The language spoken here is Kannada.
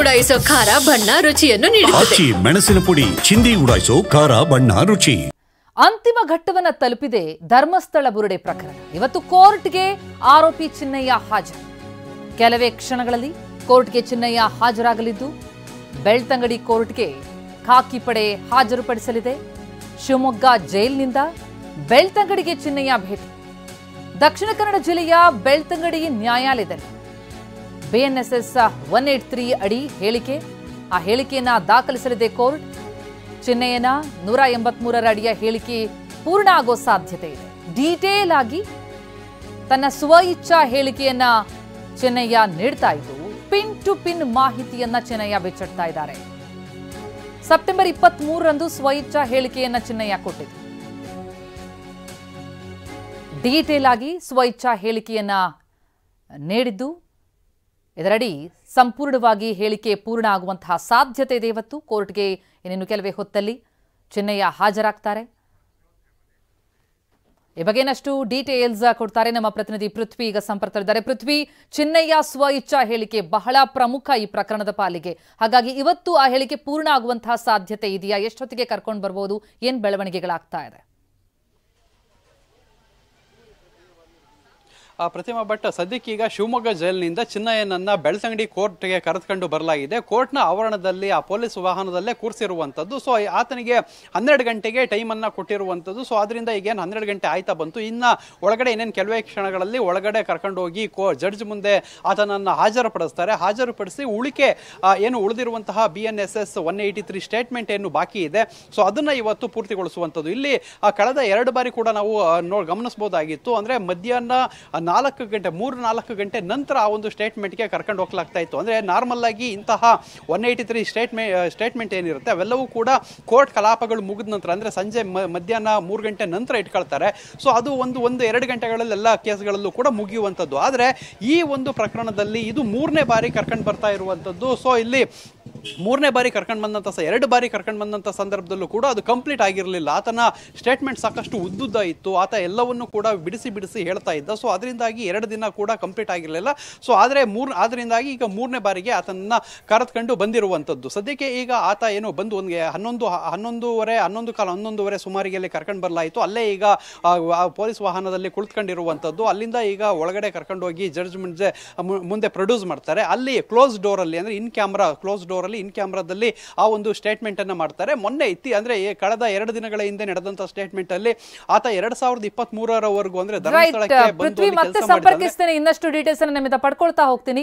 ಉಡಾಯಿಸೋ ಖಾರ ಬಣ್ಣ ರುಚಿಯನ್ನು ನೀಡುತ್ತದೆ. ಮೆಣಸಿನ ಪುಡಿ ಚಿಂದಿ ಉಡಾಯಿಸೋ ಖಾರ ಬಣ್ಣ ರುಚಿ. ಅಂತಿಮ ಘಟ್ಟವನ್ನ ತಲುಪಿದೆ ಧರ್ಮಸ್ಥಳ ಬುರುಡೆ ಪ್ರಕರಣ. ಇವತ್ತು ಕೋರ್ಟ್ಗೆ ಆರೋಪಿ ಚಿನ್ನಯ್ಯ ಹಾಜರು. ಕೆಲವೇ ಕ್ಷಣಗಳಲ್ಲಿ ಕೋರ್ಟ್ಗೆ ಚಿನ್ನಯ್ಯ ಹಾಜರಾಗಲಿದ್ದು ಬೆಳ್ತಂಗಡಿ ಕೋರ್ಟ್ಗೆ ಖಾಕಿ ಪಡೆ ಹಾಜರುಪಡಿಸಲಿದೆ. ಶಿವಮೊಗ್ಗ ಜೈಲಿನಿಂದ ಬೆಳ್ತಂಗಡಿಗೆ ಚಿನ್ನಯ್ಯ ಭೇಟಿ. ದಕ್ಷಿಣ ಕನ್ನಡ ಜಿಲ್ಲೆಯ ಬೆಳ್ತಂಗಡಿ ನ್ಯಾಯಾಲಯದಲ್ಲಿ BNSS 183 ಅಡಿ ಹೇಳಿಕೆ, ಆ ಹೇಳಿಕೆಯನ್ನ ದಾಖಲಿಸಲಿದೆ ಕೋರ್ಟ್. ಚಿನ್ನಯ್ಯನ 183 ಅಡಿಯ ಹೇಳಿಕೆ ಪೂರ್ಣ ಆಗೋ ಸಾಧ್ಯತೆ ಇದೆ. ಡೀಟೇಲ್ ಆಗಿ ತನ್ನ ಸ್ವಇಚ್ಛಾ ಹೇಳಿಕೆಯನ್ನ ಚಿನ್ನಯ್ಯ ನೀಡ್ತಾ ಇದ್ದು ಪಿನ್ ಟು ಪಿನ್ ಮಾಹಿತಿಯನ್ನ ಚಿನ್ನಯ್ಯ ಬಿಚ್ಚಿಡ್ತಾ ಇದ್ದಾರೆ. ಸೆಪ್ಟೆಂಬರ್ 23ರಂದು ಸ್ವಇಚ್ಛಾ ಹೇಳಿಕೆಯನ್ನ ಚಿನ್ನಯ್ಯ ಕೊಟ್ಟಿದ್ದು. ಡೀಟೇಲ್ ಆಗಿ ಸ್ವಇಚ್ಛಾ ಹೇಳಿಕೆಯನ್ನ ನೀಡಿದ್ದು, ಇದರಡಿ ಸಂಪೂರ್ಣವಾಗಿ ಹೇಳಿಕೆ ಪೂರ್ಣ ಆಗುವಂತಹ ಸಾಧ್ಯತೆ ಇದೆ. ಇವತ್ತು ಕೋರ್ಟ್ಗೆ ಇನ್ನೇನು ಕೆಲವೇ ಹೊತ್ತಲ್ಲಿ ಚಿನ್ನಯ್ಯ ಹಾಜರಾಗ್ತಾರೆ. ಈ ಬಗ್ಗೆನಷ್ಟು ಡೀಟೇಲ್ಸ್ ಕೊಡ್ತಾರೆ ನಮ್ಮ ಪ್ರತಿನಿಧಿ ಪೃಥ್ವಿ. ಈಗ ಸಂಪರ್ಕದಲ್ಲಿದ್ದಾರೆ. ಪೃಥ್ವಿ, ಚಿನ್ನಯ್ಯ ಸ್ವಇಚ್ಛಾ ಹೇಳಿಕೆ ಬಹಳ ಪ್ರಮುಖ ಈ ಪ್ರಕರಣದ ಪಾಲಿಗೆ. ಹಾಗಾಗಿ ಇವತ್ತು ಆ ಹೇಳಿಕೆ ಪೂರ್ಣ ಆಗುವಂತಹ ಸಾಧ್ಯತೆ ಇದೆಯಾ? ಎಷ್ಟೊತ್ತಿಗೆ ಕರ್ಕೊಂಡು ಬರ್ಬೋದು? ಏನ್ ಬೆಳವಣಿಗೆಗಳಾಗ್ತಾ ಇದೆ? ಪ್ರತಿಮಾ ಭಟ್, ಸದ್ಯಕ್ಕೀಗ ಶಿವಮೊಗ್ಗ ಜೈಲಿನಿಂದ ಚಿನ್ನಯ್ಯನನ್ನ ಬೆಳ್ತಂಗಡಿ ಕೋರ್ಟ್ಗೆ ಕರೆದುಕೊಂಡು ಬರಲಾಗಿದೆ. ಕೋರ್ಟ್ನ ಆವರಣದಲ್ಲಿ ಆ ಪೊಲೀಸ್ ವಾಹನದಲ್ಲೇ ಕೂರಿಸಿರುವಂಥದ್ದು. ಸೊ ಆತನಿಗೆ 12 ಗಂಟೆಗೆ ಟೈಮನ್ನು ಕೊಟ್ಟಿರುವಂಥದ್ದು. ಸೊ ಅದರಿಂದ ಈಗೇನು 12 ಗಂಟೆ ಆಯ್ತಾ ಬಂತು. ಇನ್ನು ಒಳಗಡೆ ಏನೇನು ಕೆಲವೇ ಕ್ಷಣಗಳಲ್ಲಿ ಒಳಗಡೆ ಕರ್ಕೊಂಡು ಹೋಗಿ ಜಡ್ಜ್ ಮುಂದೆ ಆತನನ್ನು ಹಾಜರುಪಡಿಸ್ತಾರೆ. ಹಾಜರುಪಡಿಸಿ ಉಳಿಕೆ ಏನು ಉಳಿದಿರುವಂತಹ BNSS 183 ಸ್ಟೇಟ್ಮೆಂಟ್ ಏನು ಬಾಕಿ ಇದೆ, ಸೊ ಅದನ್ನು ಇವತ್ತು ಪೂರ್ತಿಗೊಳಿಸುವಂಥದ್ದು. ಇಲ್ಲಿ ಕಳೆದ 2 ಬಾರಿ ಕೂಡ ನಾವು ಗಮನಿಸಬಹುದಾಗಿತ್ತು. ಅಂದರೆ ಮಧ್ಯಾಹ್ನ 3-4 ಗಂಟೆ ನಂತರ ಆ ಒಂದು ಸ್ಟೇಟ್ಮೆಂಟ್ಗೆ ಕರ್ಕೊಂಡು ಹೋಗ್ಲಾಗ್ತಾ ಇತ್ತು. ಅಂದರೆ ನಾರ್ಮಲ್ ಆಗಿ ಇಂತಹ 183 ಸ್ಟೇಟ್ಮೆಂಟ್ ಏನಿರುತ್ತೆ ಅವೆಲ್ಲವೂ ಕೂಡ ಕೋರ್ಟ್ ಕಲಾಪಗಳು ಮುಗಿದ ನಂತರ, ಅಂದರೆ ಸಂಜೆ ಮಧ್ಯಾಹ್ನ 3 ಗಂಟೆ ನಂತರ ಇಟ್ಕೊಳ್ತಾರೆ. ಸೊ ಅದು ಒಂದು 2 ಗಂಟೆಗಳಲ್ಲಿ ಎಲ್ಲ ಕೇಸ್ಗಳಲ್ಲೂ ಕೂಡ ಮುಗಿಯುವಂಥದ್ದು. ಆದರೆ ಈ ಒಂದು ಪ್ರಕರಣದಲ್ಲಿ ಇದು 3ನೇ ಬಾರಿ ಕರ್ಕೊಂಡು ಬರ್ತಾ ಇರುವಂಥದ್ದು. ಸೊ ಇಲ್ಲಿ 3ನೇ ಬಾರಿ ಕರ್ಕೊಂಡು ಬಂದಂಥ 2 ಬಾರಿ ಕರ್ಕೊಂಡು ಬಂದಂಥ ಸಂದರ್ಭದಲ್ಲೂ ಕೂಡ ಅದು ಕಂಪ್ಲೀಟ್ ಆಗಿರಲಿಲ್ಲ. ಆತನ ಸ್ಟೇಟ್ಮೆಂಟ್ ಸಾಕಷ್ಟು ಉದ್ದುದ್ದ ಇತ್ತು. ಆತ ಎಲ್ಲವನ್ನೂ ಕೂಡ ಬಿಡಿಸಿ ಹೇಳ್ತಾ ಇದ್ದ. ಸೊ ಅದರಿಂದಾಗಿ 2 ದಿನ ಕೂಡ ಕಂಪ್ಲೀಟ್ ಆಗಿರಲಿಲ್ಲ. ಸೊ ಅದರಿಂದಾಗಿ ಈಗ 3ನೇ ಬಾರಿಗೆ ಆತನನ್ನ ಕರೆದುಕೊಂಡು ಬಂದಿರುವಂಥದ್ದು. ಸದ್ಯಕ್ಕೆ ಈಗ ಆತ ಏನು ಬಂದು 11:30 ಸುಮಾರಿಗೆ ಕರ್ಕೊಂಡು ಬರಲಾಯಿತು. ಅಲ್ಲೇ ಈಗ ಪೊಲೀಸ್ ವಾಹನದಲ್ಲಿ ಕುಳಿತುಕೊಂಡಿರುವಂಥದ್ದು. ಅಲ್ಲಿಂದ ಈಗ ಒಳಗಡೆ ಕರ್ಕೊಂಡು ಹೋಗಿ ಜಡ್ಜ್ ಮುಂದೆ ಪ್ರೊಡ್ಯೂಸ್ ಮಾಡ್ತಾರೆ. ಅಲ್ಲಿ ಕ್ಲೋಸ್ ಡೋರಲ್ಲಿ, ಅಂದರೆ ಇನ್ ಕ್ಯಾಮ್ರಾದಲ್ಲಿ ಆ ಒಂದು ಸ್ಟೇಟ್ಮೆಂಟ್ ಅನ್ನ ಮಾಡ್ತಾರೆ. ಮೊನ್ನೆ ಅಂದ್ರೆ ಕಳೆದ 2 ದಿನಗಳ ಹಿಂದೆ ನಡೆದಂತ ಸ್ಟೇಟ್ಮೆಂಟ್ ಅಲ್ಲಿ ಆತ 2023ರವರೆಗೂ ಅಂದ್ರೆ ಧರ್ಮಸ್ಥಳಕ್ಕೆ ಬಂದು ಮತ್ತೆ ಸಂಪರ್ಕಿಸ್ತೇನೆ. ಇನ್ನಷ್ಟು ಡೀಟೇಲ್ಸ್ ಅನ್ನು ನಿಮ್ಮಿಂದ ಪಡ್ಕೊಳ್ತಾ ಹೋಗ್ತೀನಿ.